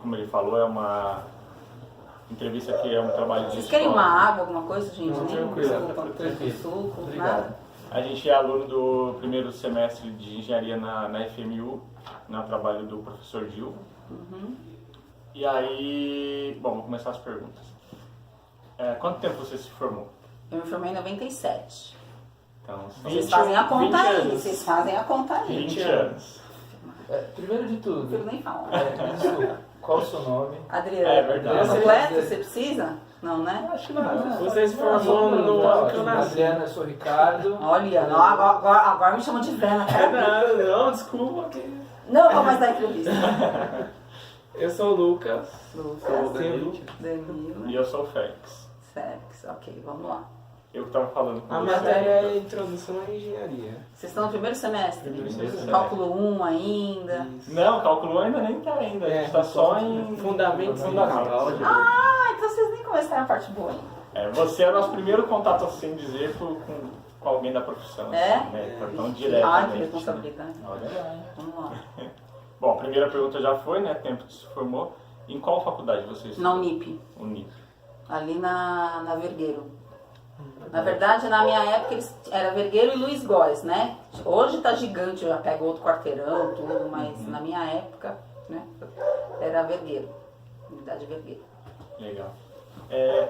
como ele falou, é uma entrevista que é um trabalho de Vocês querem escola. uma água, alguma coisa, gente? Não, Nem tranquilo, tranquilo. Suco, Obrigado. nada. A gente é aluno do primeiro semestre de engenharia na FMU, no trabalho do professor Gil. E aí, bom, vou começar as perguntas. Quanto tempo você se formou? Eu me formei em 97. Então, são Vocês fazem a conta 20 aí, anos. vocês fazem a conta aí. 20 anos. Primeiro de Não tudo, prefiro nem falar. desculpa, qual o seu nome? Adriana, É verdade. completo, você precisa? Não, né? Acho que não. Você se formou no ano que eu nasci. Adriana, eu sou o Ricardo. Olha, não, agora me chamam de Vera, cara. Não, desculpa. que- Não vou mais dar entrevista. Eu sou o Lucas. Lucas, Danilo. Danilo, E eu sou o Félix. Félix, ok, vamos lá. Eu que estava falando com A você. matéria é Introdução à Engenharia. Vocês estão no primeiro semestre? Primeiro semestre. Cálculo 1 ainda. Isso. Não, cálculo ainda nem tá ainda. A gente tá só em Fundamentos em Fundamentos. Ah, então vocês nem começaram a parte boa ainda. Você é o nosso primeiro contato, assim dizer, com alguém da profissão. É? Assim, né? Tão direto. Ai, que responsabilidade. Olha lá, hein? Vamos lá. Bom, a primeira pergunta já foi, né? Tempo que se formou. Em qual faculdade você estudou? Na Unip, Unip. ali na Vergueiro. Na verdade, na minha época, era Vergueiro e Luiz Góes, né? Hoje tá gigante, já pega outro quarteirão, tudo, mas na minha época, né? Era Vergueiro, unidade Vergueiro. Legal.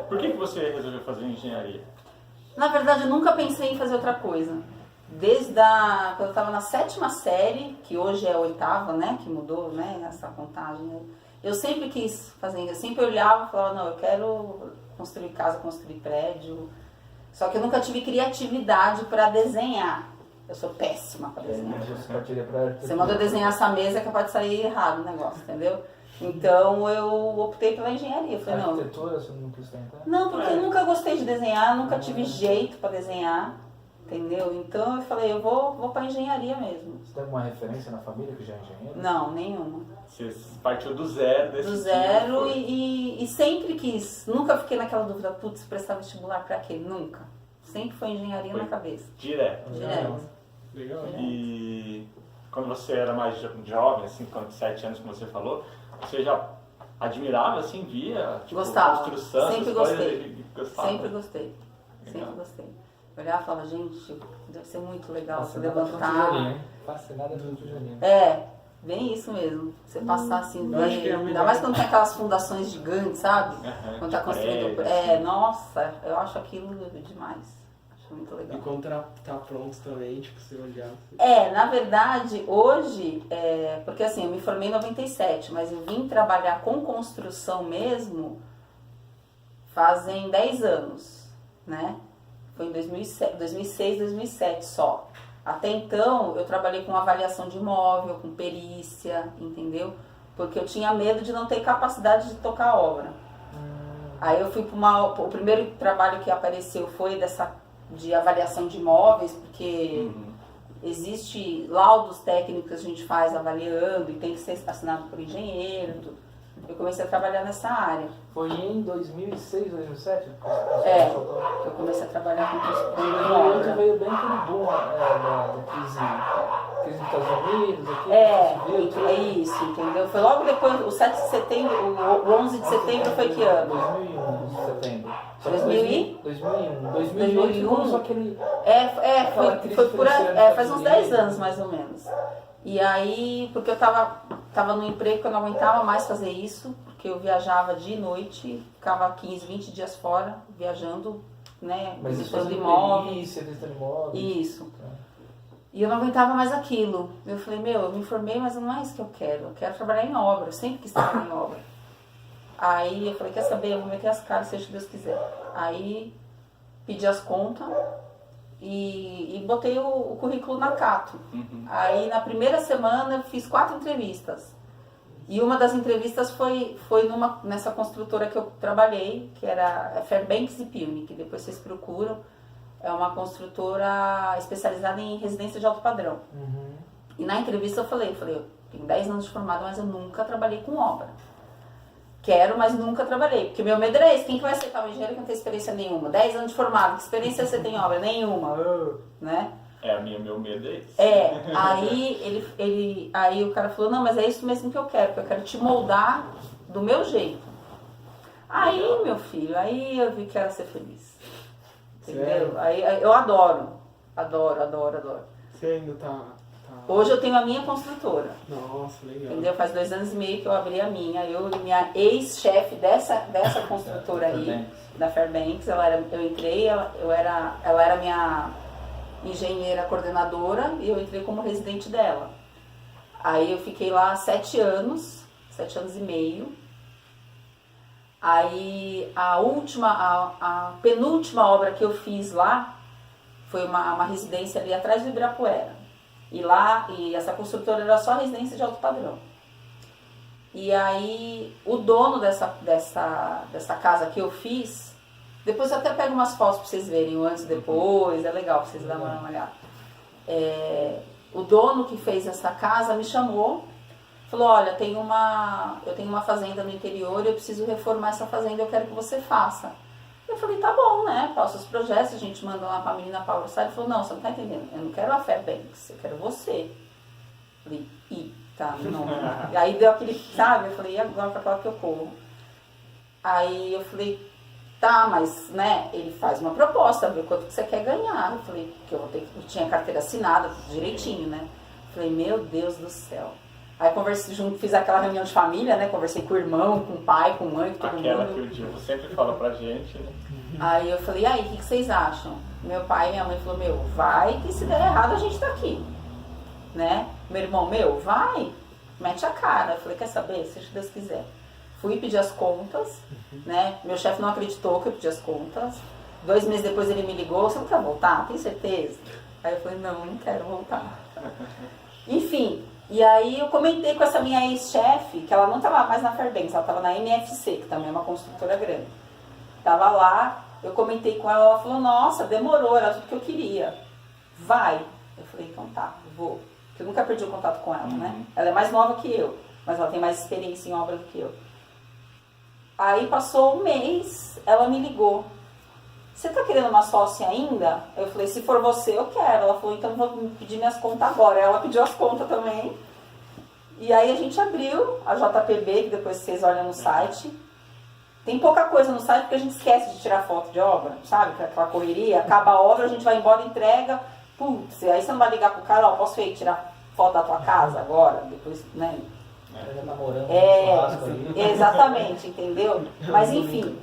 Por que você resolveu fazer engenharia? Na verdade, eu nunca pensei em fazer outra coisa. Desde quando eu estava na 7ª série, que hoje é a 8ª, né? Que mudou, né? Essa contagem. Né? Eu sempre quis fazer, eu sempre olhava e falava, não, eu quero construir casa, construir prédio. Só que eu nunca tive criatividade para desenhar. Eu sou péssima para desenhar. Você manda eu desenhar essa mesa, é capaz de sair errado o negócio, entendeu? Então eu optei pela engenharia. Eu falei, não. Arquitetura, você não quis tentar? Não, porque eu nunca gostei de desenhar, nunca tive jeito para desenhar, entendeu? Então eu falei, eu vou para engenharia mesmo. Você tem alguma referência na família que já é engenheiro? Não, nenhuma. Você partiu do zero desse Do tipo, zero foi? e sempre quis. Nunca fiquei naquela dúvida, putz, prestar vestibular para quê? Nunca. Sempre foi engenharia Foi na cabeça. Direto. Direto. Legal. E quando você era mais jovem, assim, com 7 anos, como você falou, você já admirava, assim, via tipo, Gostava. construção, Sempre essas gostei. coisas? E gostava? Sempre gostei. Legal. Sempre gostei. Eu olhava e falava, gente, deve ser muito legal se Fascinada por levantar. tijolinho, hein? Fascinada por tijolinho. Bem isso mesmo. Você passar assim, Eu acho que é a ainda melhor. mais quando tem aquelas fundações gigantes, sabe? Quando tá de construindo. prédio, assim. Nossa, eu acho aquilo demais. Acho muito legal. E quando tá pronto também, tipo, você olhar. Na verdade, hoje, porque assim, eu me formei em 97, mas eu vim trabalhar com construção mesmo fazem 10 anos, né? Foi em 2006, 2007 só. Até então, eu trabalhei com avaliação de imóvel, com perícia, entendeu? Porque eu tinha medo de não ter capacidade de tocar a obra. Aí eu fui para o primeiro trabalho que apareceu foi de avaliação de imóveis, porque existe laudos técnicos que a gente faz avaliando e tem que ser assinado por engenheiro, tudo. Eu comecei a trabalhar nessa área. Foi em 2006, 2007? Eu comecei a trabalhar com Foi imóvel. onde veio bem aquele boom da crise nos Estados Unidos, aqui. É isso, entendeu? Foi logo depois, o 7 de setembro, o 11 de setembro foi que ano? 2001, setembro. 2001? 2008 começou aquele... Faz uns 10 anos mais ou menos. E aí, porque eu tava num emprego que eu não aguentava mais fazer isso, porque eu viajava dia e noite, ficava 15, 20 dias fora, viajando, né, Mas isso visitando fazendo imóveis. perícia, visitando imóveis. Isso. E eu não aguentava mais aquilo. Eu falei, eu me formei, mas não é isso que eu quero trabalhar em obra, eu sempre quis trabalhar em obra. Aí eu falei, quer saber, eu vou meter as caras, seja o que Deus quiser. Aí pedi as contas e botei o currículo na Cato. Aí na primeira semana eu fiz 4 entrevistas. E uma das entrevistas foi nessa construtora que eu trabalhei, que era a Fairbanks e Pilne, que depois vocês procuram. É uma construtora especializada em residência de alto padrão. E na entrevista eu falei, eu tenho 10 anos de formado, mas eu nunca trabalhei com obra. Quero, mas nunca trabalhei. Porque meu medo era esse. Quem que vai aceitar um engenheiro que não tem experiência nenhuma? 10 anos de formado, que experiência você tem em obra? Nenhuma. Né? Meu medo é esse. Aí o cara falou, não, mas é isso mesmo que eu quero te moldar do meu jeito. Aí, meu filho, aí eu vi que era ser feliz. Entendeu? Sério? Aí eu adoro. Você ainda tá... Hoje eu tenho a minha construtora. Nossa, legal. Entendeu? Faz 2 anos e meio que eu abri a minha. Eu e minha ex-chefe dessa construtora aí, da Fairbanks, eu entrei, ela era minha engenheira coordenadora e eu entrei como residente dela. Aí eu fiquei lá 7 anos e meio. Aí a penúltima obra que eu fiz lá foi uma residência ali atrás do Ibirapuera. E essa construtora era só residência de alto padrão. E aí o dono dessa casa que eu fiz, depois eu até pego umas fotos para vocês verem, o antes e depois, é legal para vocês darem uma olhada. O dono que fez essa casa me chamou, falou, olha, eu tenho uma fazenda no interior, eu preciso reformar essa fazenda, eu quero que você faça. Eu falei, tá bom, né? Passa os projetos, a gente manda lá pra menina Paula Sá. Ele falou, não, você não tá entendendo, eu não quero a Fairbanks, eu quero você. Eu falei, tá, não. E aí deu aquele, sabe? Eu falei, e agora pra qual que eu corro? Aí eu falei, tá, mas, né, ele faz uma proposta, ver quanto que você quer ganhar. Eu falei, que eu tinha carteira assinada, tudo direitinho, né? Eu falei, meu Deus do céu. Aí conversei junto, fiz aquela reunião de família, né? Conversei com o irmão, com o pai, com a mãe, com todo mundo. Aquela que o Divo sempre fala pra gente, né? Aí eu falei, e aí, o que vocês acham? Meu pai e minha mãe falou, meu, vai que se der errado a gente tá aqui. Né? Meu irmão, meu, vai, mete a cara. Eu falei, quer saber? Seja Deus quiser. Fui pedir as contas, né? Meu chefe não acreditou que eu pedi as contas. 2 meses depois ele me ligou, você não quer voltar? Tem certeza? Aí eu falei, não quero voltar. Enfim. E aí eu comentei com essa minha ex-chefe, que ela não estava mais na Fairbanks, ela estava na MFC, que também é uma construtora grande. Tava lá, eu comentei com ela, ela falou, nossa, demorou, era tudo que eu queria. Vai. Eu falei, então tá, vou. Porque eu nunca perdi o contato com ela, né? Ela é mais nova que eu, mas ela tem mais experiência em obra do que eu. Aí passou 1 mês, ela me ligou. Você tá querendo uma sócia ainda? Eu falei, se for você, eu quero. Ela falou, então vou pedir minhas contas agora. Ela pediu as contas também. E aí a gente abriu a JPB, que depois vocês olham no site. Tem pouca coisa no site porque a gente esquece de tirar foto de obra, sabe? Aquela correria, acaba a obra, a gente vai embora, entrega. Putz, aí você não vai ligar pro cara, ó, posso ir tirar foto da tua casa agora? Depois, né? Já namorando, churrasco ali. Exatamente, entendeu? Mas enfim.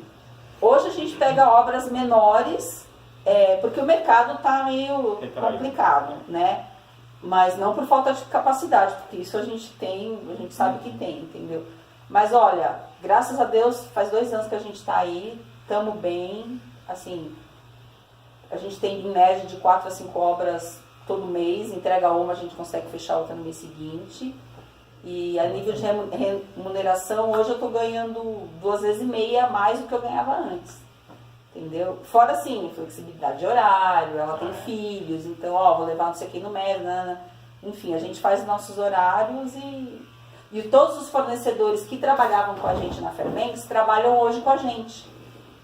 Hoje a gente pega obras menores, porque o mercado está meio complicado, né? Mas não por falta de capacidade, porque isso a gente tem, a gente sabe que tem, entendeu? Mas olha, graças a Deus, faz 2 anos que a gente está aí, estamos bem, assim, a gente tem em média de 4 a 5 obras todo mês, entrega uma, a gente consegue fechar outra no mês seguinte. E a nível de remuneração, hoje eu estou ganhando 2,5 vezes a mais do que eu ganhava antes. Entendeu? Fora assim, flexibilidade de horário, ela tem filhos, então, ó, vou levar não sei o que no médico, enfim, a gente faz nossos horários e todos os fornecedores que trabalhavam com a gente na Fairbanks trabalham hoje com a gente.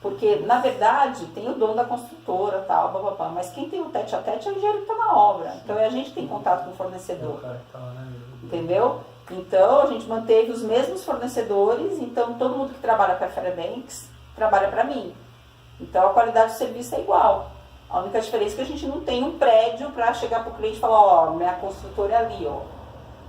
Porque, na verdade, tem o dono da construtora, tal, papapá, mas quem tem o tete a tete é o engenheiro que está na obra. Então, a gente tem contato com o fornecedor. Entendeu? Então, a gente manteve os mesmos fornecedores, então todo mundo que trabalha para a Fairbanks trabalha para mim. Então, a qualidade do serviço é igual. A única diferença é que a gente não tem um prédio para chegar para o cliente e falar, ó, minha construtora é ali, ó.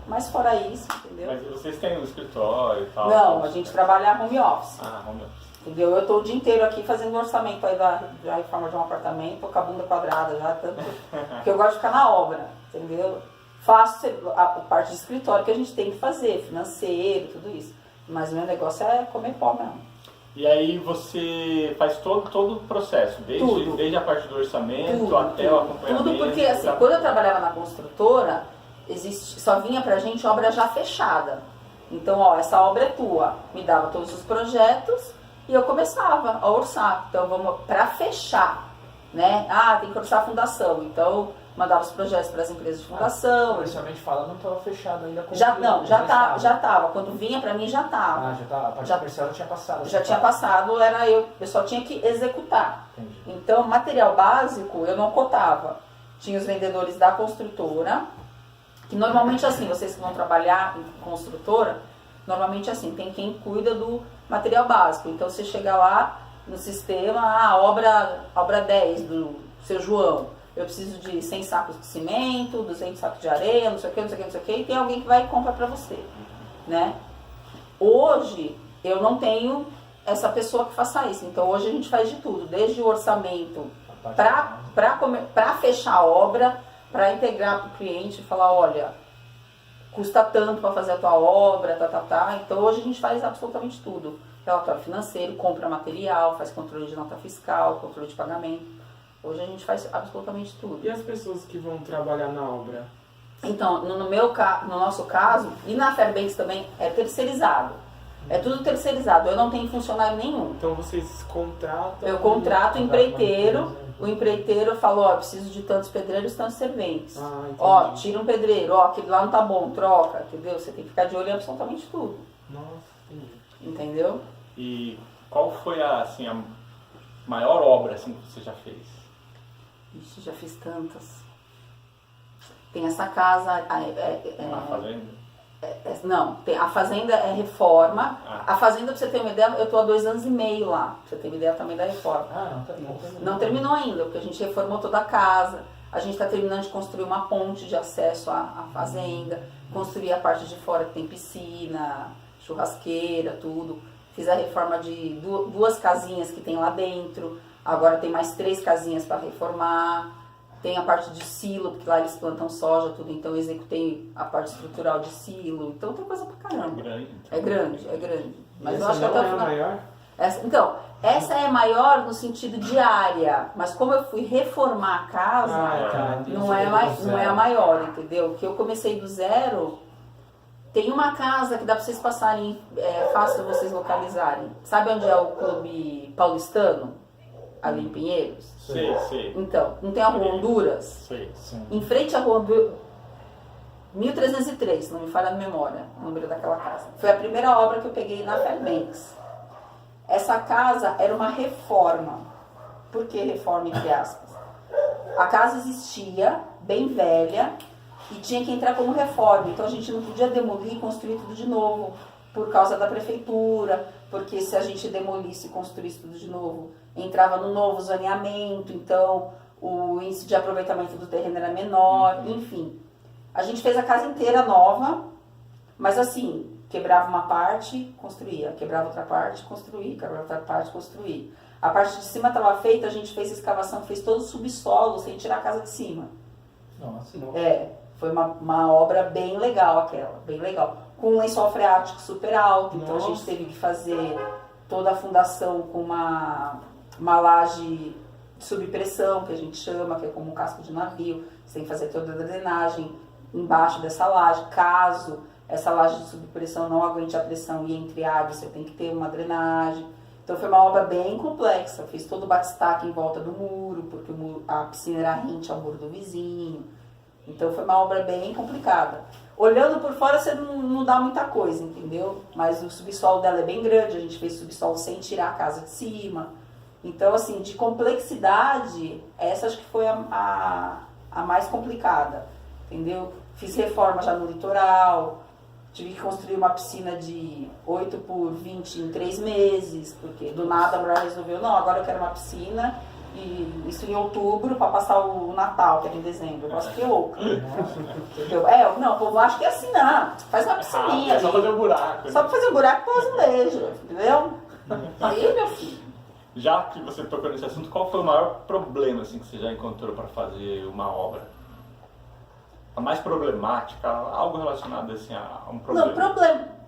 Mas fora isso, entendeu? Mas vocês têm um escritório e tal? Não, a gente trabalha home office. Home office. Entendeu? Eu estou o dia inteiro aqui fazendo orçamento aí da reforma de um apartamento, tô com a bunda quadrada já, tanto que eu gosto de ficar na obra, entendeu? Faço a parte de escritório que a gente tem que fazer, financeiro, tudo isso. Mas o meu negócio é comer pó mesmo. E aí você faz todo o processo, desde a parte do orçamento até o acompanhamento? Tudo porque, assim, quando eu trabalhava na construtora, só vinha pra gente obra já fechada. Então, ó, essa obra é tua. Me dava todos os projetos e eu começava a orçar. Então, vamos para fechar, né? Ah, tem que orçar a fundação. Então, mandava os projetos para as empresas de fundação. Comercialmente falando, não estava fechado ainda com o já cliente, não, já estava. Quando vinha para mim já estava. Ah, já estava. A parte comercial já tinha passado. Já tinha passado, era eu só tinha que executar. Entendi. Então, material básico eu não cotava. Tinha os vendedores da construtora, que normalmente assim, vocês que vão trabalhar em construtora, Normalmente assim, tem quem cuida do material básico. Então você chega lá no sistema, obra 10 do seu João. Eu preciso de 100 sacos de cimento, 200 sacos de areia, não sei o que, não sei o que, não sei o que. E tem alguém que vai e compra para você, né? Hoje, eu não tenho essa pessoa que faça isso. Então, hoje a gente faz de tudo. Desde o orçamento para fechar a obra, para integrar para o cliente e falar, olha, custa tanto para fazer a tua obra, tá. Então, hoje a gente faz absolutamente tudo. Relatório financeiro, compra material, faz controle de nota fiscal, controle de pagamento. Hoje a gente faz absolutamente tudo. E as pessoas que vão trabalhar na obra? Então, no nosso caso, e na Fairbanks também, é terceirizado. É tudo terceirizado. Eu não tenho funcionário nenhum. Então vocês contratam... Eu contrato o empreiteiro. O empreiteiro fala, ó, preciso de tantos pedreiros, tantos serventes. Ó, tira um pedreiro, ó, aquele lá não tá bom, troca, entendeu? Você tem que ficar de olho em absolutamente tudo. Nossa, entendi. Entendeu? E qual foi a maior obra assim, que você já fez? Ixi, já fiz tantas. Tem essa casa... A fazenda? Não, a fazenda é reforma. Ah. A fazenda, pra você ter uma ideia, eu tô há 2 anos e meio lá. Pra você ter uma ideia também da reforma. Não terminou ainda, porque a gente reformou toda a casa. A gente está terminando de construir uma ponte de acesso à fazenda. Construir a parte de fora que tem piscina, churrasqueira, tudo. Fiz a reforma de 2 casinhas que tem lá dentro. Agora tem mais 3 casinhas para reformar. Tem a parte de silo, porque lá eles plantam soja, tudo. Então eu executei a parte estrutural de silo. Então tem coisa pra caramba. É grande. Mas eu acho que até o final... maior? Então, essa é maior no sentido de área. Mas como eu fui reformar a casa, não é a maior, entendeu? Que eu comecei do zero. Tem uma casa que dá pra vocês passarem, é fácil vocês localizarem. Sabe onde é o Clube Paulistano? Ali em Pinheiros? Sei. Então, não tem a Rua Honduras? Sei. Em frente à Rua Honduras, 1303, não me falha a memória, o número daquela casa. Foi a primeira obra que eu peguei na Fairbanks. Essa casa era uma reforma. Por que reforma, entre aspas? A casa existia, bem velha, e tinha que entrar como reforma. Então a gente não podia demolir e construir tudo de novo, por causa da prefeitura, porque se a gente demolisse e construísse tudo de novo, entrava no novo zoneamento, então o índice de aproveitamento do terreno era menor, enfim. A gente fez a casa inteira nova, mas assim, quebrava uma parte, construía, quebrava outra parte, construía, quebrava outra parte, construía. A parte de cima estava feita, a gente fez a escavação, fez todo o subsolo, sem tirar a casa de cima. Nossa. Foi uma obra bem legal aquela, bem legal. Com um lençol freático super alto, então a gente teve que fazer toda a fundação com uma laje de subpressão, que a gente chama, que é como um casco de navio. Você tem que fazer toda a drenagem embaixo dessa laje. Caso essa laje de subpressão não aguente a pressão e entre água, você tem que ter uma drenagem. Então foi uma obra bem complexa. Fiz todo o batistaque em volta do muro, porque a piscina era rente ao muro do vizinho. Então foi uma obra bem complicada. Olhando por fora você não dá muita coisa, entendeu? Mas o subsolo dela é bem grande, a gente fez subsolo sem tirar a casa de cima. Então, assim, de complexidade, essa acho que foi a mais complicada, entendeu? Fiz reforma já no litoral, tive que construir uma piscina de 8 por 20 em 3 meses, porque do nada a mulher resolveu, não, agora eu quero uma piscina, e isso em outubro, para passar o Natal, que é em dezembro. Eu gosto que é louca. Entendeu? Não, o povo acha que é assim, não. Faz uma piscininha. É só fazer um buraco. Só para fazer um buraco com azulejo, entendeu? Aí, meu filho. Já que você tocou nesse assunto, qual foi o maior problema assim, que você já encontrou para fazer uma obra? A mais problemática, algo relacionado assim, a um problema? Não,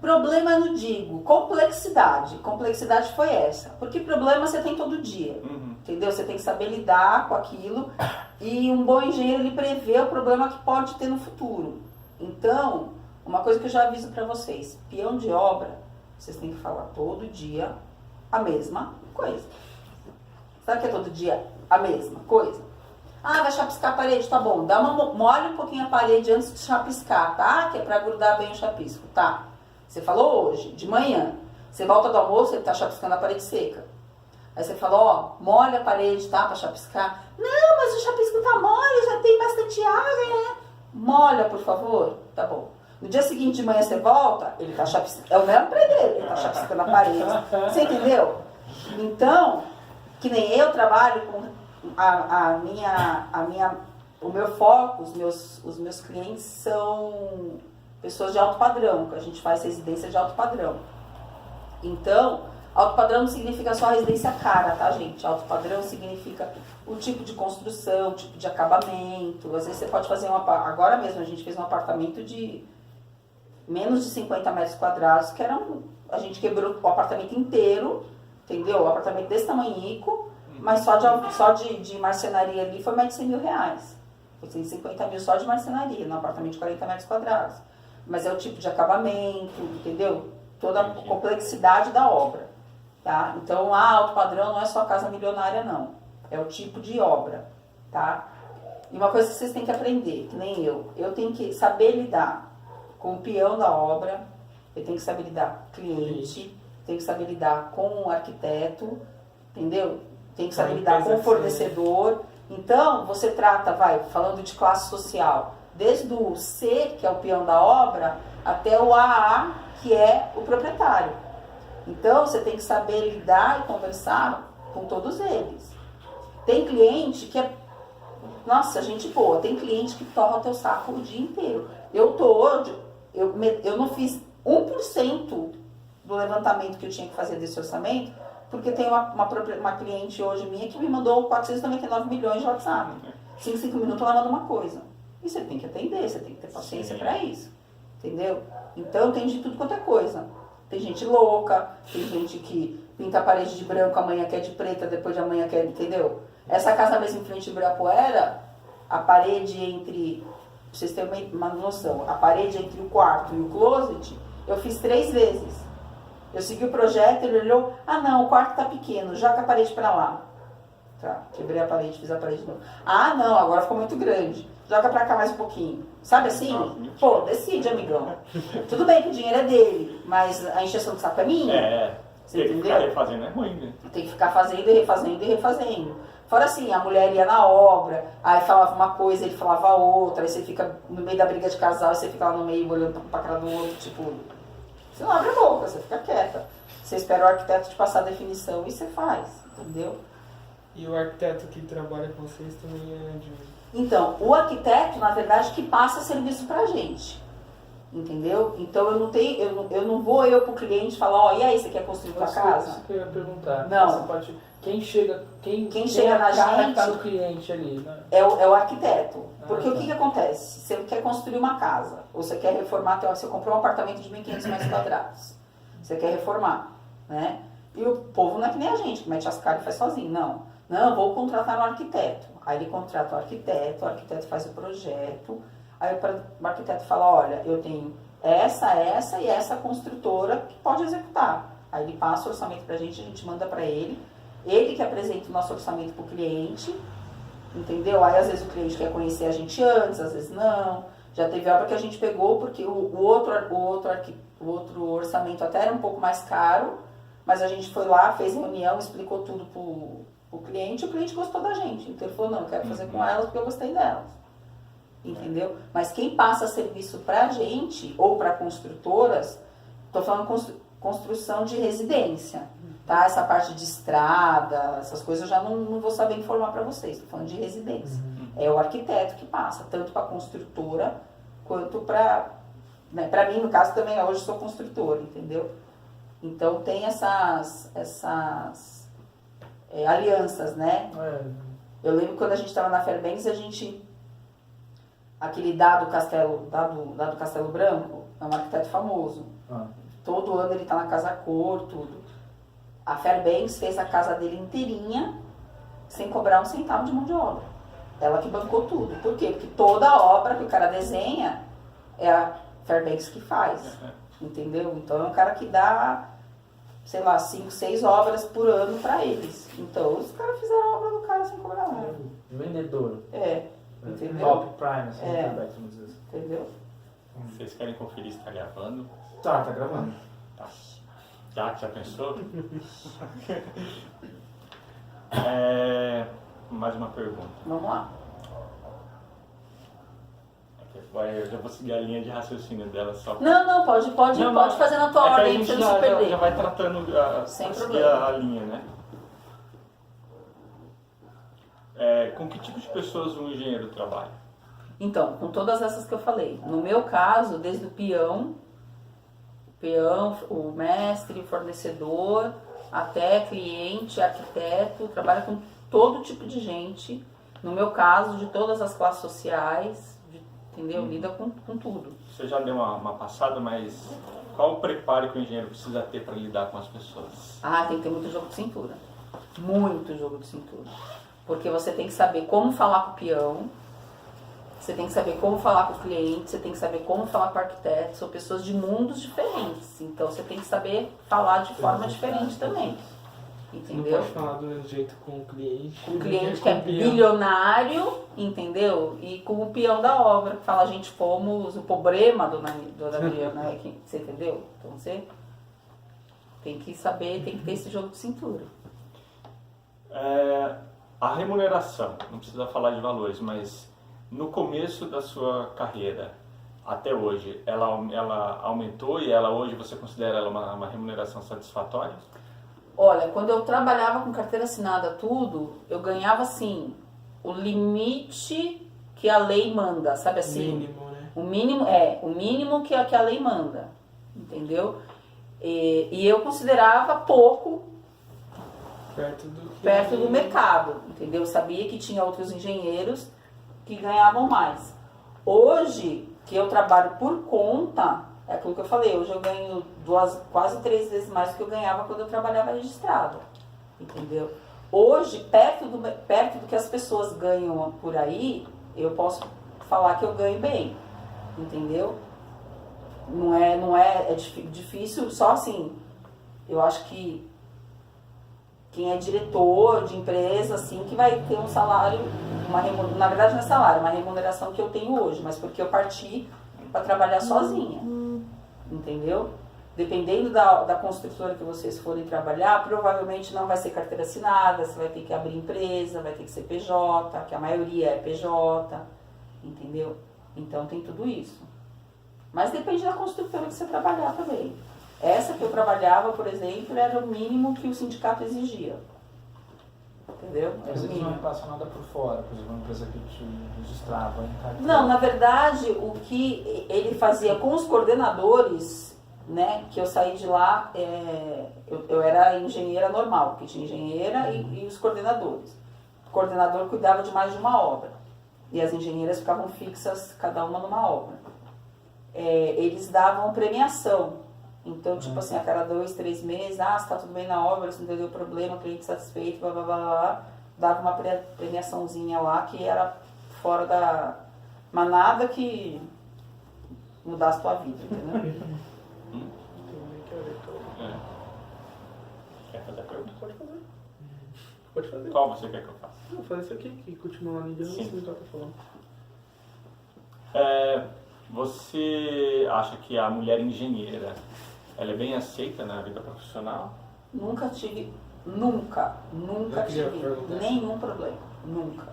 problema eu não digo. Complexidade. Complexidade foi essa. Porque problema você tem todo dia. Entendeu? Você tem que saber lidar com aquilo. E um bom engenheiro, ele prevê o problema que pode ter no futuro. Então, uma coisa que eu já aviso para vocês. Peão de obra, vocês têm que falar todo dia a mesma coisa. Sabe o que é todo dia a mesma coisa? Ah, vai chapiscar a parede, tá bom. Molha um pouquinho a parede antes de chapiscar, tá? Que é pra grudar bem o chapisco, tá? Você falou hoje, de manhã. Você volta do almoço, ele tá chapiscando a parede seca. Aí você falou, ó, molha a parede, tá? Pra chapiscar. Não, mas o chapisco tá mole, já tem bastante água, né? Molha, por favor. Tá bom. No dia seguinte de manhã você volta, ele tá chapiscando. É o mesmo dele, ele tá chapiscando a parede. Você entendeu? Então, que nem eu trabalho com o meu foco, os meus clientes são pessoas de alto padrão, que a gente faz residência de alto padrão. Então, alto padrão não significa só residência cara, tá, gente? Alto padrão significa o tipo de construção, o tipo de acabamento. Às vezes você pode fazer agora mesmo a gente fez um apartamento de menos de 50 metros quadrados, que a gente quebrou o apartamento inteiro, entendeu? O apartamento desse tamanhico, mas só de marcenaria ali foi mais de 100 mil reais. Foi 150 mil só de marcenaria, num apartamento de 40 metros quadrados. Mas é o tipo de acabamento, entendeu? Toda a complexidade da obra, tá? Então, alto padrão não é só casa milionária, não. É o tipo de obra, tá? E uma coisa que vocês têm que aprender, que nem eu tenho que saber lidar com o peão da obra, eu tenho que saber lidar com o cliente, tenho que saber lidar com o arquiteto, entendeu? Tenho que saber lidar com o fornecedor. Então, você trata, falando de classe social, desde o C, que é o peão da obra, até o AA, que é o proprietário. Então, você tem que saber lidar e conversar com todos eles. Tem cliente que é, nossa, gente boa, tem cliente que torra o teu saco o dia inteiro. Eu não fiz 1% do levantamento que eu tinha que fazer desse orçamento, porque tem uma cliente hoje minha que me mandou 499 milhões de WhatsApp. 5 minutos ela manda uma coisa. E você tem que atender, você tem que ter paciência para isso. Entendeu? Então tem de tudo quanto é coisa. Tem gente louca, tem gente que pinta a parede de branco, amanhã quer de preta, depois de amanhã quer, entendeu? Essa casa mesmo em frente de Ibirapuera, a parede entre, pra vocês terem uma noção, a parede entre o quarto e o closet, eu fiz 3 vezes. Eu segui o projeto, ele olhou, não, o quarto tá pequeno, joga a parede pra lá. Tá, quebrei a parede, fiz a parede de novo. Não, agora ficou muito grande. Joga pra cá mais um pouquinho. Sabe assim? Pô, decide, amigão. Tudo bem que o dinheiro é dele, mas a encheção do saco é minha. Você tem que ficar refazendo é ruim, né? Tem que ficar fazendo e refazendo e refazendo. Fora assim, a mulher ia na obra, aí falava uma coisa, ele falava outra, aí você fica no meio da briga de casal, e você fica lá no meio olhando pra cara do outro, tipo... Você não abre a boca, você fica quieta. Você espera o arquiteto te passar a definição e você faz, entendeu? E o arquiteto que trabalha com vocês também é de... Então, o arquiteto, na verdade, que passa serviço pra gente. Entendeu? Então eu não vou pro cliente falar, e aí, você quer construir tua casa? Isso que eu ia perguntar. Não. Quem chega na gente tá no cliente ali, né? É o arquiteto. Porque tá. o que acontece? Você quer construir uma casa, ou você quer reformar, você comprou um apartamento de 1.500 metros quadrados. Você quer reformar, né? E o povo não é que nem a gente, que mete as caras e faz sozinho. Não, vou contratar um arquiteto. Aí ele contrata o arquiteto faz o projeto. Aí o arquiteto fala, olha, eu tenho essa e essa construtora que pode executar. Aí ele passa o orçamento pra gente, a gente manda pra ele que apresenta o nosso orçamento pro cliente, entendeu? Aí às vezes o cliente quer conhecer a gente antes, às vezes não. Já teve obra que a gente pegou porque o outro orçamento até era um pouco mais caro, mas a gente foi lá, fez reunião, explicou tudo pro cliente, e o cliente gostou da gente. Então ele falou, não, eu quero fazer com elas porque eu gostei delas. Entendeu? Mas quem passa serviço pra gente, ou pra construtoras, tô falando construção de residência, tá? Essa parte de estrada, essas coisas eu já não vou saber informar pra vocês, tô falando de residência. É o arquiteto que passa, tanto pra construtora, quanto pra... Né? Pra mim, no caso, também hoje sou construtora, entendeu? Então tem essas alianças, né? Eu lembro quando a gente estava na Fairbanks, aquele Dado Castelo Branco, é um arquiteto famoso. Todo ano ele tá na Casa Cor, tudo. A Fairbanks fez a casa dele inteirinha, sem cobrar um centavo de mão de obra. Ela que bancou tudo. Por quê? Porque toda a obra que o cara desenha é a Fairbanks que faz. Entendeu? Então é um cara que dá, sei lá, 5, 6 obras por ano pra eles. Então os caras fizeram a obra do cara sem cobrar nada. Vendedor. Entendeu? Top Prime, assim, vamos dizer assim. Entendeu? Vocês querem conferir se tá gravando? Tá gravando. Tá. Já pensou? Mais uma pergunta. Vamos lá. Aqui é eu já vou seguir a linha de raciocínio dela só. Não, pode fazer na tua É que a ordem gente pra você não se perder. já vai tratando Sem seguir problema. a linha, né? Com que tipo de pessoas um engenheiro trabalha? Então, com todas essas que eu falei. No meu caso, desde o peão, o mestre, o fornecedor, até cliente, arquiteto, trabalha com todo tipo de gente. No meu caso, de todas as classes sociais, entendeu? Lida com tudo. Você já deu uma passada, mas qual o preparo que o engenheiro precisa ter para lidar com as pessoas? Tem que ter muito jogo de cintura. Muito jogo de cintura. Porque você tem que saber como falar com o peão, você tem que saber como falar com o cliente, você tem que saber como falar com o arquiteto. São pessoas de mundos diferentes. Então você tem que saber falar de forma diferente também. Não Entendeu? pode falar do jeito com o cliente. Com o cliente que é bilionário, entendeu? E com o peão da obra, que fala, gente, fomos o problema do navio, né? Você entendeu? Então você tem que saber, tem que ter esse jogo de cintura. A remuneração, não precisa falar de valores, mas no começo da sua carreira, até hoje, ela aumentou e hoje você considera ela uma remuneração satisfatória? Olha, quando eu trabalhava com carteira assinada tudo, eu ganhava assim, o limite que a lei manda, sabe assim? Mínimo, né? O mínimo que a lei manda, entendeu? E eu considerava pouco perto do mercado, entendeu? Eu sabia que tinha outros engenheiros que ganhavam mais. Hoje, que eu trabalho por conta, é aquilo que eu falei, hoje eu ganho quase 3 vezes mais do que eu ganhava quando eu trabalhava registrado, entendeu? Hoje, perto do que as pessoas ganham por aí, eu posso falar que eu ganho bem, entendeu? É difícil, só assim, eu acho que quem é diretor de empresa, assim, que vai ter um salário, na verdade não é salário, uma remuneração que eu tenho hoje, mas porque eu parti para trabalhar sozinha, entendeu? Dependendo da construtora que vocês forem trabalhar, provavelmente não vai ser carteira assinada, você vai ter que abrir empresa, vai ter que ser PJ, que a maioria é PJ, entendeu? Então tem tudo isso. Mas depende da construtora que você trabalhar também. Essa que eu trabalhava, por exemplo, era o mínimo que o sindicato exigia. Entendeu? Mas eles não repassam nada por fora, por exemplo, uma empresa que te registrava em carteira. Não, na verdade, o que ele fazia com os coordenadores, né, que eu saí de lá, eu era engenheira normal, porque tinha engenheira e os coordenadores. O coordenador cuidava de mais de uma obra. E as engenheiras ficavam fixas, cada uma numa obra. Eles davam premiação. Então, tipo assim, a cada 2, 3 meses, se tá tudo bem na obra, se não deu problema, cliente satisfeito, blá, blá, blá, blá, dava uma premiaçãozinha lá que era fora da... Mas nada que mudasse a tua vida, entendeu? Quer fazer a pergunta? Pode fazer. Pode fazer. Qual você quer que eu faça? Vou fazer isso aqui, que continua ali, Sim. você não tá falando. Você acha que a mulher engenheira, ela é bem aceita na vida profissional? Nunca tive nenhum problema. Nunca.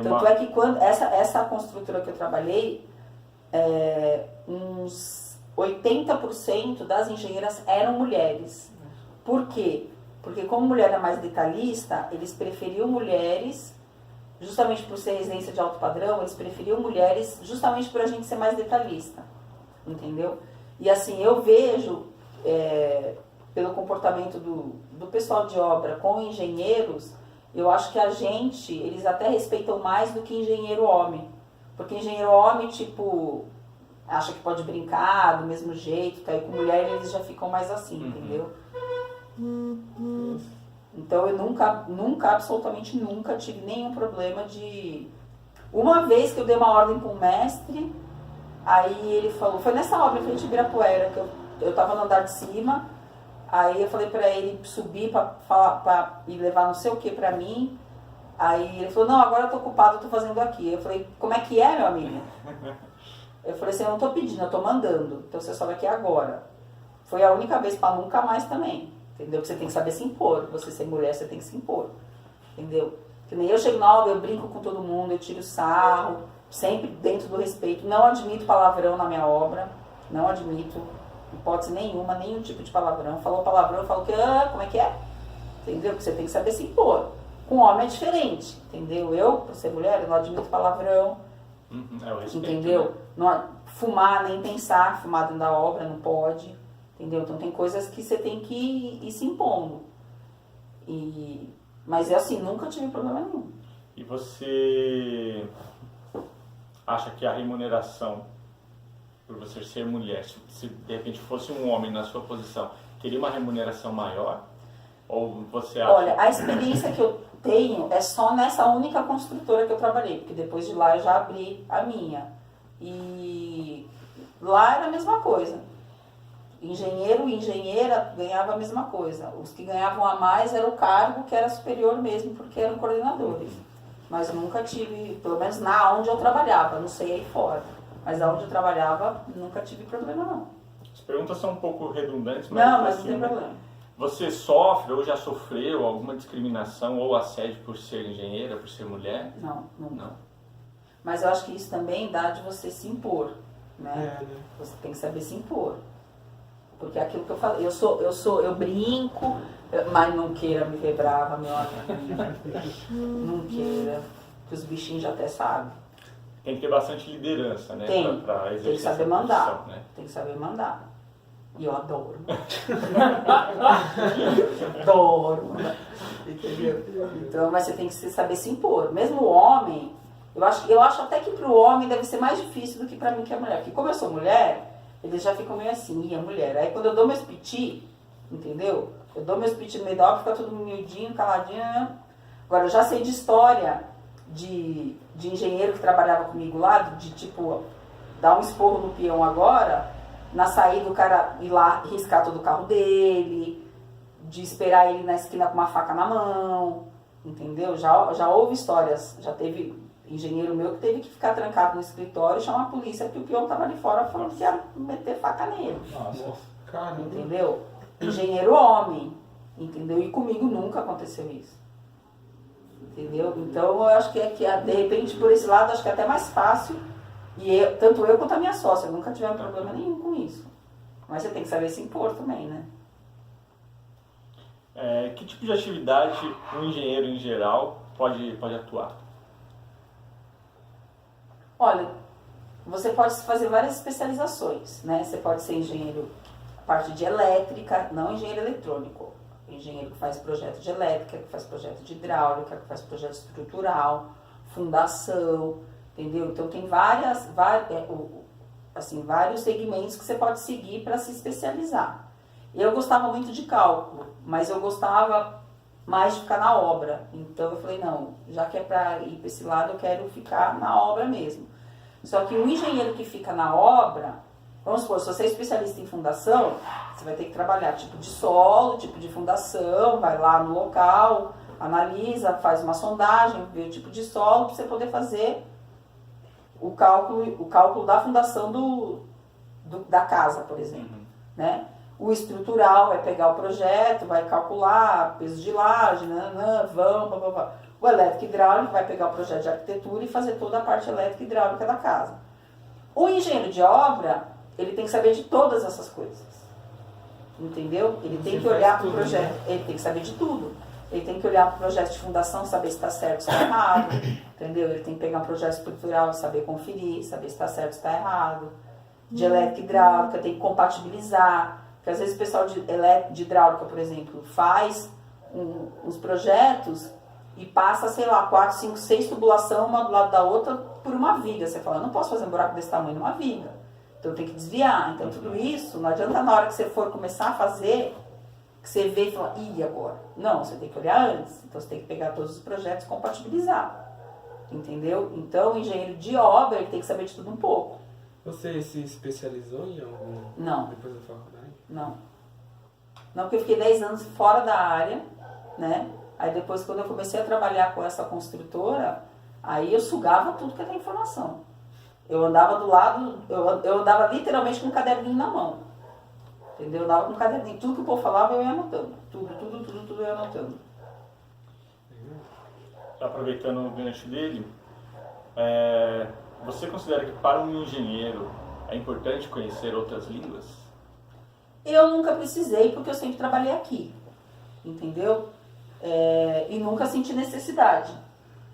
Tanto é que quando essa construtora que eu trabalhei, uns 80% das engenheiras eram mulheres. Por quê? Porque como mulher era mais detalhista, eles preferiam mulheres, justamente por ser residência de alto padrão, eles preferiam mulheres justamente por a gente ser mais detalhista. Entendeu? E assim, eu vejo, pelo comportamento do pessoal de obra com engenheiros, eu acho que eles até respeitam mais do que engenheiro homem. Porque engenheiro homem, tipo, acha que pode brincar do mesmo jeito, tá? E com mulher eles já ficam mais assim, entendeu? Então eu nunca, absolutamente nunca tive nenhum problema de... Uma vez que eu dei uma ordem para um mestre, aí ele falou, foi nessa obra em frente a Ibirapuera, que eu tava no andar de cima, aí eu falei pra ele subir pra ir levar não sei o que pra mim, aí ele falou, não, agora eu tô ocupado, eu tô fazendo aqui. Eu falei, como é que é, meu amigo? Eu falei assim, eu não tô pedindo, eu tô mandando, então você sobe aqui agora. Foi a única vez, pra nunca mais também, entendeu? Porque você tem que saber se impor, você ser mulher, você tem que se impor, entendeu? Que nem eu chego na obra, eu brinco com todo mundo, eu tiro sarro, sempre dentro do respeito. Não admito palavrão na minha obra, não admito, hipótese nenhuma, nenhum tipo de palavrão. Falou palavrão, eu falo que, como é que é? Entendeu? Porque você tem que saber se impor. Com homem é diferente, entendeu? Eu, por ser mulher, eu não admito palavrão, É o respeito, entendeu? né? Não, fumar, nem pensar, fumar dentro da obra, não pode, entendeu? Então tem coisas que você tem que ir se impondo. Mas é assim, nunca tive problema nenhum. E você acha que a remuneração, por você ser mulher, se de repente fosse um homem na sua posição, teria uma remuneração maior? Ou você acha... Olha, a experiência que eu tenho é só nessa única construtora que eu trabalhei, porque depois de lá eu já abri a minha. E lá era a mesma coisa. Engenheiro e engenheira ganhava a mesma coisa. Os que ganhavam a mais era o cargo que era superior mesmo, porque eram coordenadores. Mas nunca tive, pelo menos na onde eu trabalhava, não sei aí fora. Mas onde eu trabalhava, nunca tive problema não. As perguntas são um pouco redundantes, mas... Não, mas assim, não tem problema. Você sofre ou já sofreu alguma discriminação ou assédio por ser engenheira, por ser mulher? Não, nunca. Não. Mas eu acho que isso também dá de você se impor, né? É, né? Você tem que saber se impor. Porque é aquilo que eu falei, eu brinco, mas não queira me ver brava, meu amigo. Não queira, que os bichinhos já até sabem. Tem que ter bastante liderança, né? Tem, pra tem exercer que saber essa mandar. profissão, né? Tem que saber mandar. E eu adoro. Adoro. Então, mas você tem que saber se impor. Mesmo o homem, eu acho até que pro homem deve ser mais difícil do que pra mim que é mulher. Porque como eu sou mulher, eles já ficam meio assim, é mulher. Aí quando eu dou meus piti, entendeu? Eu dou meus piti no meio da obra, fica tudo miudinho, caladinho. Né? Agora, eu já sei de história de engenheiro que trabalhava comigo lá, de tipo, dar um esporro no peão agora, na saída o cara ir lá riscar todo o carro dele, de esperar ele na esquina com uma faca na mão, entendeu? Já houve histórias, já teve engenheiro meu que teve que ficar trancado no escritório e chamar a polícia porque o peão estava ali fora falando que ia meter faca nele. Nossa. Caramba. Entendeu? Engenheiro homem, entendeu? E comigo nunca aconteceu isso. Entendeu? Então eu acho que de repente por esse lado acho que é até mais fácil. E tanto eu quanto a minha sócia, nunca tivemos problema nenhum com isso. Mas você tem que saber se impor também, né? Que tipo de atividade um engenheiro em geral pode atuar? Olha, você pode fazer várias especializações, né? Você pode ser engenheiro, a parte de elétrica, não engenheiro eletrônico. Engenheiro que faz projeto de elétrica, que faz projeto de hidráulica, que faz projeto estrutural, fundação, entendeu? Então tem vários segmentos que você pode seguir para se especializar. Eu gostava muito de cálculo, mas eu gostava mais de ficar na obra. Então eu falei, não, já que é para ir para esse lado, eu quero ficar na obra mesmo. Só que o engenheiro que fica na obra, vamos supor, se você é especialista em fundação, você vai ter que trabalhar tipo de solo, tipo de fundação, vai lá no local, analisa, faz uma sondagem, vê o tipo de solo para você poder fazer o cálculo da fundação da casa, por exemplo, né? O estrutural vai pegar o projeto, vai calcular peso de laje, O elétrico hidráulico vai pegar o projeto de arquitetura e fazer toda a parte elétrica e hidráulica da casa. O engenheiro de obra, ele tem que saber de todas essas coisas, entendeu? Ele tem que olhar para o projeto, ele tem que saber de tudo. Ele tem que olhar para o projeto de fundação, saber se está certo, se está errado, entendeu? Ele tem que pegar um projeto estrutural e saber conferir, saber se está certo, se está errado. De elétrica e hidráulica, tem que compatibilizar. Porque às vezes o pessoal de hidráulica, por exemplo, faz uns projetos e passa, sei lá, 4, 5, 6 tubulação uma do lado da outra por uma viga. Você fala, eu não posso fazer um buraco desse tamanho numa viga. Então tem que desviar. Então tudo isso, não adianta na hora que você for começar a fazer, que você vê e fala, e agora? Não, você tem que olhar antes. Então você tem que pegar todos os projetos e compatibilizar. Entendeu? Então o engenheiro de obra, ele tem que saber de tudo um pouco. Você se especializou em algum? Não. Depois da faculdade? Não. Não, porque eu fiquei 10 anos fora da área, né? Aí depois, quando eu comecei a trabalhar com essa construtora, aí eu sugava tudo que era informação. Eu andava do lado, eu andava literalmente com um caderninho na mão. Entendeu? Eu andava com um caderninho. Tudo que o povo falava, eu ia anotando. Tudo eu ia anotando. Aproveitando o gancho dele, você considera que para um engenheiro é importante conhecer outras línguas? Eu nunca precisei, porque eu sempre trabalhei aqui, entendeu? E nunca senti necessidade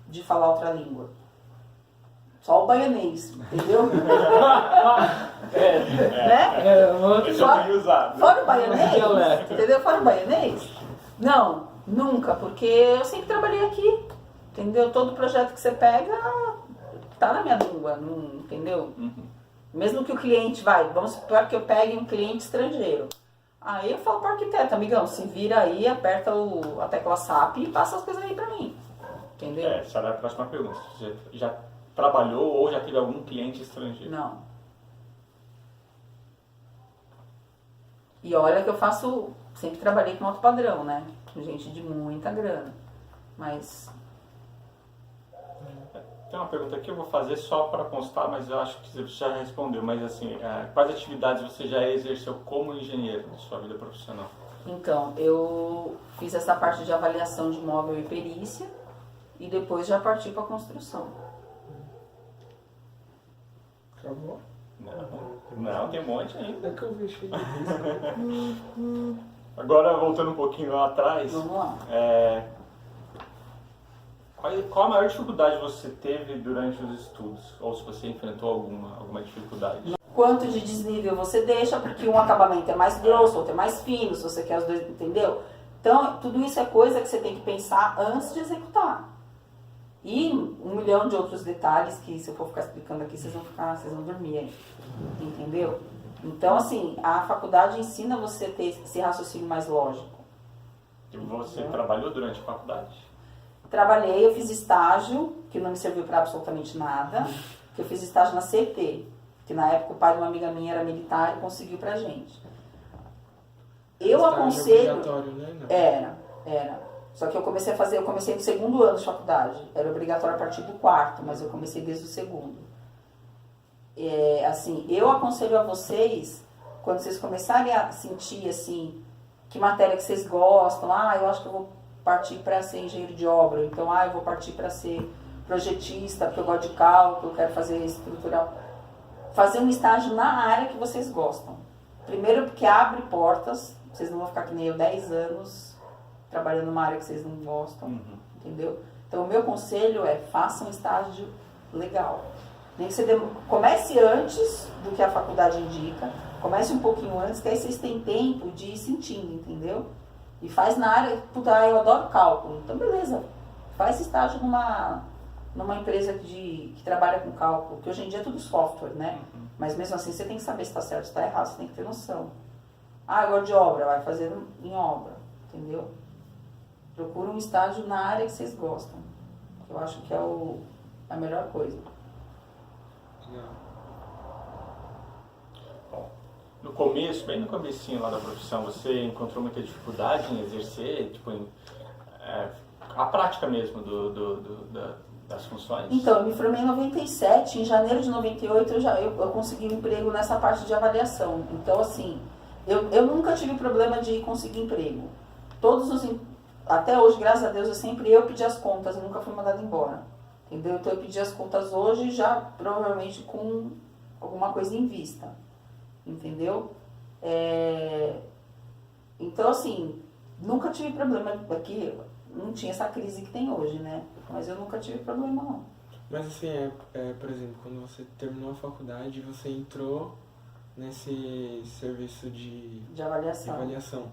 de falar outra língua. Só o baianês, entendeu? Né? Esse é bem usado. Fora o baianês, Dialeto. entendeu? Fora o baianês, não, nunca, porque eu sempre trabalhei aqui, entendeu? Todo projeto que você pega tá na minha língua, não, entendeu? Mesmo que o cliente vamos supor que eu pegue um cliente estrangeiro. Aí eu falo para o arquiteto, amigão, se vira aí, aperta a tecla SAP e passa as coisas aí para mim, entendeu? Essa era a próxima pergunta. Você já trabalhou ou já teve algum cliente estrangeiro? Não. E olha que eu sempre trabalhei com alto padrão, né? Com gente de muita grana. Mas Tem uma pergunta aqui que eu vou fazer só para constar, mas eu acho que você já respondeu. Mas assim, quais atividades você já exerceu como engenheiro na sua vida profissional? então, eu fiz essa parte de avaliação de imóvel e perícia e depois já parti para a construção. Acabou? Não, tem um monte ainda. É que eu vi cheio Agora, voltando um pouquinho lá atrás, Vamos lá. qual a maior dificuldade você teve durante os estudos? Ou se você enfrentou alguma dificuldade? Quanto de desnível você deixa, porque um acabamento é mais grosso, outro é mais fino, se você quer os dois, entendeu? Então, tudo isso é coisa que você tem que pensar antes de executar. E 1 milhão de outros detalhes que, se eu for ficar explicando aqui, vocês vão dormir aí, entendeu? Então, assim, a faculdade ensina você a ter esse raciocínio mais lógico. E você trabalhou durante a faculdade? Trabalhei, eu fiz estágio, que não me serviu para absolutamente nada, que eu fiz estágio na CT, que na época o pai de uma amiga minha era militar e conseguiu pra gente. Eu aconselho... obrigatório, né? Não. Era. Só que eu comecei no 2º ano de faculdade. Era obrigatório a partir do 4º, mas eu comecei desde o 2º. Assim, eu aconselho a vocês, quando vocês começarem a sentir, assim, que matéria que vocês gostam, eu acho que eu vou partir para ser engenheiro de obra, então, eu vou partir para ser projetista, porque eu gosto de cálculo, eu quero fazer estrutural. Fazer um estágio na área que vocês gostam. Primeiro porque abre portas, vocês não vão ficar que nem eu 10 anos trabalhando numa área que vocês não gostam, entendeu? Então o meu conselho é, faça um estágio legal. Nem que você comece antes do que a faculdade indica, comece um pouquinho antes, que aí vocês têm tempo de ir sentindo, entendeu? E faz na área, eu adoro cálculo, então beleza, faz estágio numa empresa que trabalha com cálculo, que hoje em dia é tudo software, né? Mas mesmo assim você tem que saber se está certo ou está errado, você tem que ter noção. Agora de obra, vai fazer em obra, entendeu? Procura um estágio na área que vocês gostam. Eu acho que é a melhor coisa. Bom, no começo, bem no comecinho lá da profissão, você encontrou muita dificuldade em exercer, tipo, a prática mesmo das funções? Então, eu me formei em 97, em janeiro de 98 eu consegui um emprego nessa parte de avaliação. Então, assim, eu nunca tive problema de conseguir emprego. Até hoje, graças a Deus, eu pedi as contas, eu nunca fui mandada embora. Entendeu? Então eu pedi as contas hoje já provavelmente com alguma coisa em vista. Entendeu? Então, assim, nunca tive problema aqui. Não tinha essa crise que tem hoje, né? Mas eu nunca tive problema, não. Mas assim, por exemplo, quando você terminou a faculdade, você entrou nesse serviço de avaliação.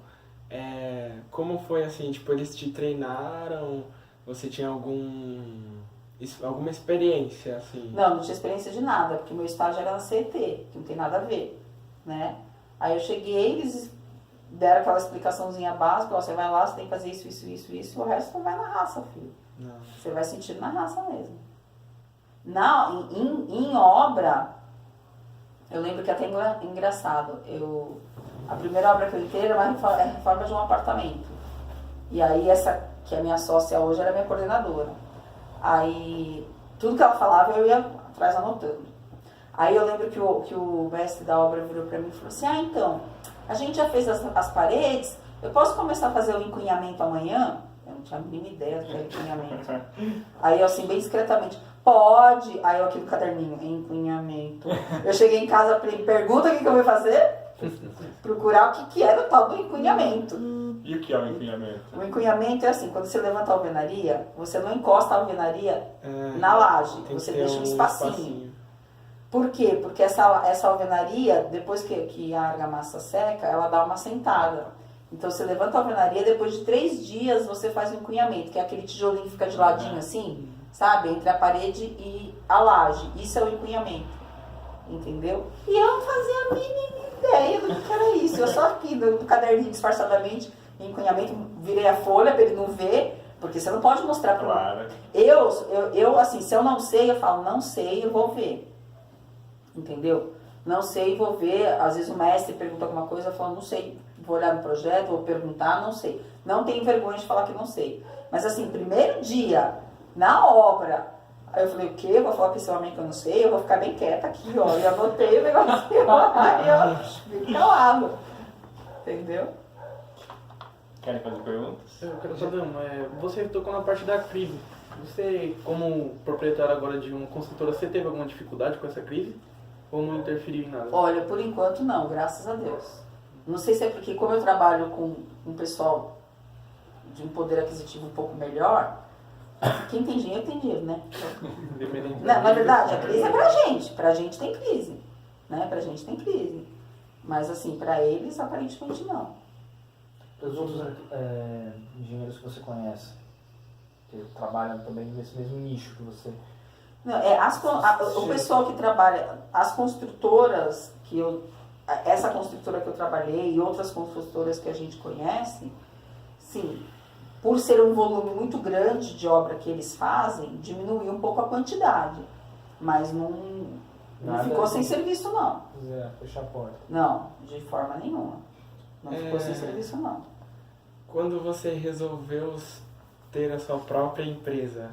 Como foi assim, tipo, eles te treinaram? Você tinha alguma experiência, assim? Não tinha experiência de nada, porque meu estágio era na CET, que não tem nada a ver, né? Aí eu cheguei, eles deram aquela explicaçãozinha básica, você vai lá, você tem que fazer isso, e o resto vai na raça, filho. Não. Você vai sentindo na raça mesmo. Em obra, eu lembro que até engraçado, a primeira obra que eu entrei era a reforma de um apartamento. E aí essa, que é a minha sócia hoje, era minha coordenadora. Aí, tudo que ela falava, eu ia atrás anotando. Aí eu lembro que o mestre da obra virou pra mim e falou assim, então, a gente já fez as paredes, eu posso começar a fazer o encunhamento amanhã? Eu não tinha a mínima ideia do que era encunhamento. Aí, assim, bem discretamente, Pode. Aí eu aqui no caderninho, encunhamento. Eu cheguei em casa, pergunta o que eu vou fazer? Procurar o que era o tal do encunhamento. E o que é o encunhamento? O encunhamento é assim, quando você levanta a alvenaria, você não encosta a alvenaria na laje, você deixa um espacinho. Por quê? Porque essa alvenaria, depois que a argamassa seca, ela dá uma sentada. Então você levanta a alvenaria, depois de 3 dias você faz o encunhamento, que é aquele tijolinho que fica de ladinho assim, sabe? Entre a parede e a laje. Isso é o encunhamento. Entendeu? E eu não fazia a mínima ideia do que era isso. Eu só aqui no caderninho disfarçadamente, encunhamento, virei a folha para ele não ver, porque você não pode mostrar para Claro. Eu, assim, se eu não sei, eu falo, não sei, eu vou ver. Entendeu? Não sei, vou ver. Às vezes o mestre pergunta alguma coisa, eu falo, não sei, vou olhar no projeto, vou perguntar, não sei. Não tenho vergonha de falar que não sei. Mas assim, primeiro dia, na obra, aí eu falei, o quê? Eu vou falar pra esse homem que eu não sei, eu vou ficar bem quieta aqui, ó. E anotei o negocinho, aí eu fiquei calado. Entendeu? Querem fazer perguntas? Eu quero saber você tocou na parte da crise. Você, como proprietário agora de uma construtora, você teve alguma dificuldade com essa crise? Ou não interferiu em nada? Olha, por enquanto não, graças a Deus. Não sei se é porque, como eu trabalho com um pessoal de um poder aquisitivo um pouco melhor, quem tem dinheiro tem dinheiro, né? Não, na verdade, a crise é pra gente tem crise, né? Pra gente tem crise. Mas assim, pra eles, aparentemente não. Os outros engenheiros que você conhece, que trabalham também nesse mesmo nicho que você... Não, o pessoal que trabalha, as construtoras essa construtora que eu trabalhei e outras construtoras que a gente conhece, sim, por ser um volume muito grande de obra que eles fazem, diminuiu um pouco a quantidade, mas não ficou sem serviço não. Fechar a porta. Não, de forma nenhuma. Não ficou sem serviço não. Quando você resolveu ter a sua própria empresa,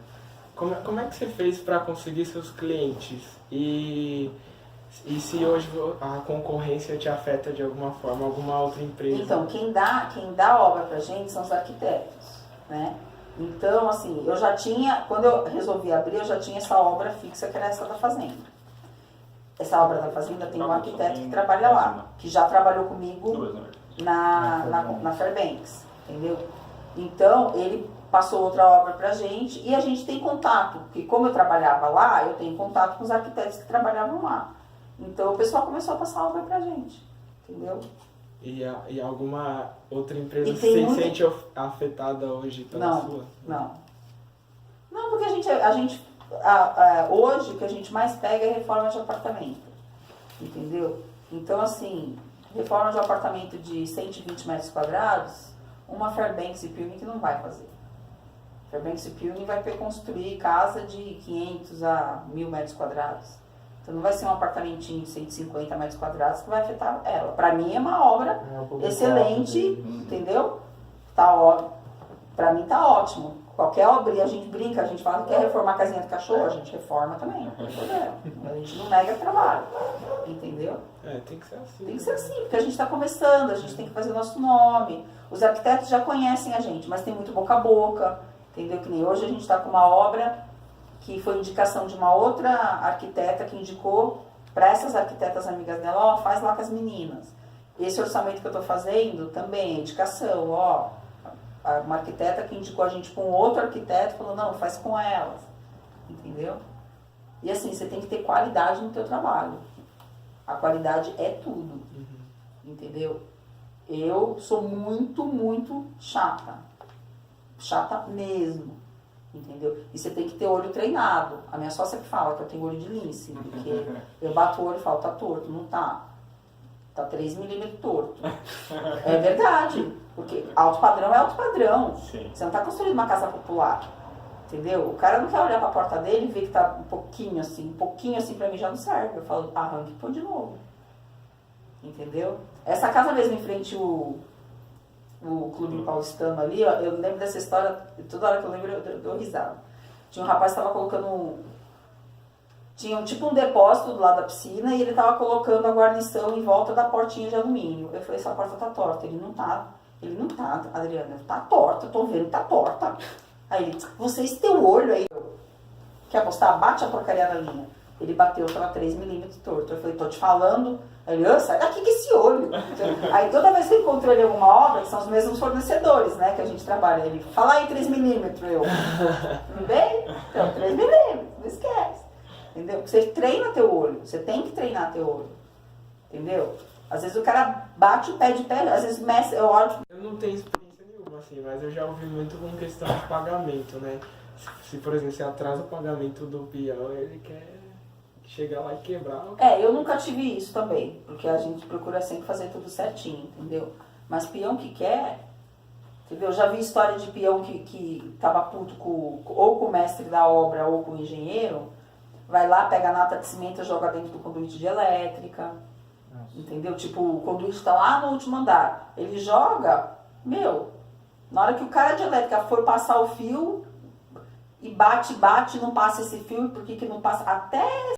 como é que você fez para conseguir seus clientes? E se hoje a concorrência te afeta de alguma forma, alguma outra empresa? Então, quem dá obra pra gente são os arquitetos, né? Então, assim, eu já tinha, quando eu resolvi abrir, eu já tinha essa obra fixa, que era essa da fazenda. Essa obra da fazenda tem um arquiteto que trabalha lá, que já trabalhou comigo na Fairbanks, entendeu? Então, ele passou outra obra pra gente e a gente tem contato, porque como eu trabalhava lá, eu tenho contato com os arquitetos que trabalhavam lá. Então o pessoal começou a passar obra pra gente, entendeu? E alguma outra empresa se sente afetada hoje pela sua? Não, porque hoje o que a gente mais pega é reforma de apartamento, entendeu? Então assim, reforma de apartamento de 120 metros quadrados, uma Fairbanks e Pilgrim não vai fazer. Fairbanks e Pilgrim vai construir casa de 500 a 1.000 metros quadrados. Então não vai ser um apartamentinho de 150 metros quadrados que vai afetar ela. Para mim é uma obra excelente, entendeu? Para mim tá ótimo. Qualquer obra, a gente brinca, a gente fala que quer reformar a casinha do cachorro, a gente reforma também, não tem problema. A gente não nega trabalho, entendeu? Tem que ser assim. Tem que ser assim, porque a gente está começando, a gente tem que fazer o nosso nome. Os arquitetos já conhecem a gente, mas tem muito boca a boca, entendeu? Que nem hoje a gente está com uma obra que foi indicação de uma outra arquiteta que indicou para essas arquitetas amigas dela, faz lá com as meninas. Esse orçamento que eu estou fazendo também é indicação, uma arquiteta que indicou a gente com outro arquiteto, falou, não, faz com elas, entendeu? E assim, você tem que ter qualidade no teu trabalho. A qualidade é tudo, entendeu? Eu sou muito, muito chata mesmo. Entendeu? E você tem que ter olho treinado. A minha sócia que fala que eu tenho olho de lince, porque eu bato o olho e falo, tá torto, não tá. Tá 3 milímetros torto. É verdade, porque alto padrão é alto padrão. Sim. Você não tá construindo uma casa popular, entendeu? O cara não quer olhar pra porta dele e ver que tá um pouquinho assim pra mim já não serve. Eu falo, arranque e põe de novo. Entendeu? Essa casa mesmo em frente o Clube Paulistano ali, ó, eu lembro dessa história, toda hora que eu lembro eu dou risada. Tinha um rapaz que estava colocando tinha tipo um depósito do lado da piscina e ele estava colocando a guarnição em volta da portinha de alumínio. Eu falei, essa porta tá torta. Ele não tá, Adriana, tá torta, eu tô vendo que tá torta. Aí ele, vocês têm o olho aí. quer apostar? Bate a porcaria na linha. Ele bateu, tava 3 milímetros torto. Eu falei, tô te falando. Aí ele, sai daqui com esse olho. Aí toda vez que eu encontro ele em alguma obra, que são os mesmos fornecedores, né, que a gente trabalha, ele fala aí 3 milímetros, eu. Não vem? Então, 3 milímetros, não esquece. Entendeu? Porque você treina teu olho, você tem que treinar teu olho. Entendeu? Às vezes o cara bate o pé de pé, às vezes mexe, eu olho. Eu não tenho experiência nenhuma, assim, mas eu já ouvi muito com questão de pagamento, né? Se por exemplo, você atrasa o pagamento do peão, ele quer chegar lá e quebrar. Eu nunca tive isso também, porque a gente procura sempre fazer tudo certinho, entendeu? Mas peão que quer, entendeu? Eu já vi história de peão que tava puto ou com o mestre da obra ou com o engenheiro, vai lá, pega a nata de cimento e joga dentro do conduíte de elétrica, entendeu? Tipo, o conduíte tá lá no último andar, ele joga, na hora que o cara de elétrica for passar o fio, e bate, não passa esse fio, por que não passa? Até